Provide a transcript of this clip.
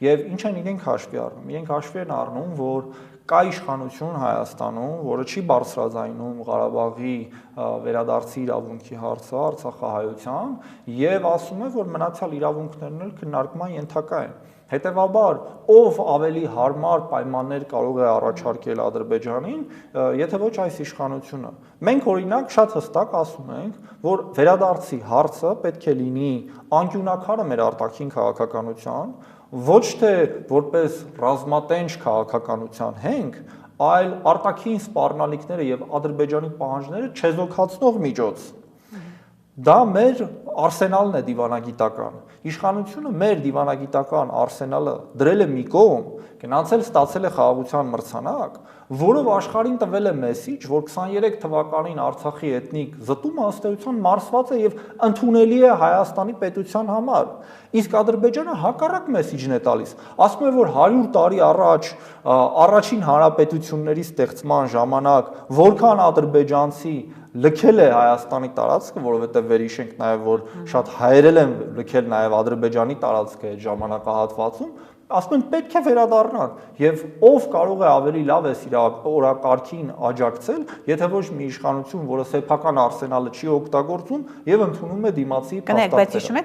Եվ ինչ են իրենք հաշվի առնում։ Իրենք հաշվի են առնում, որ կա իշխանություն Հայաստանում, որը չի բարձրաձայնում Ղարաբաղի վերադարձի իրավունքի հարցը, Արցախահայության, եւ ասում է, որ մնացյալ իրավունքներն էլ քննարկման ենթակա են։ Հետևաբար, ով ավելի հարմար պայմաններ կարող է առաջարկել Ադրբեջանին, եթե ոչ այս իշխանությունը։ Մենք օրինակ շատ հստակ ասում ենք, որ վերադարձի հարցը պետք է լինի անկյունակարը մեր արտաքին քաղաքականության, ոչ թե որպես ռազմատենչ քաղաքականության հենք, այլ արտաքին սպառնալիքները եւ Ադրբեջանի պահանջները չեզոքացնող միջոց։ Դա մեր արսենալն է դիվանագիտական։ Իշխանությունը մեր դիվանագիտական արսենալը դրել է մի կողմ, գնացել ստացել է խաղաղության մրցանակ, որով աշխարհին տվել է մեսիջ, որ 23 թվականին Արցախի էթնիկ զտումը ըստ էության մարսված է եւ ընդունելի է Հայաստանի պետության համար։ Իսկ Ադրբեջանը հակառակ մեսիջն է տալիս։ Ասում է, որ 100 տարի առաջ առաջին հանրապետությունների ստեղծման ժամանակ որքան ադրբեջանցի լքել է Հայաստանի տարածքը, որովհետև վերհիշենք նաև, որ շատ հայերել են լքել նաև Ադրբեջանի տարածքը այդ ժամանակահատվածում, ասում են պետք է վերադառնան, եւ ով կարող է ավելի լավ է իր օրակարգին աջակցել, եթե ոչ մի իշխանություն, որը սեփական արսենալը չի օգտագործում եւ ընդունում է դիմացի փաստարկները։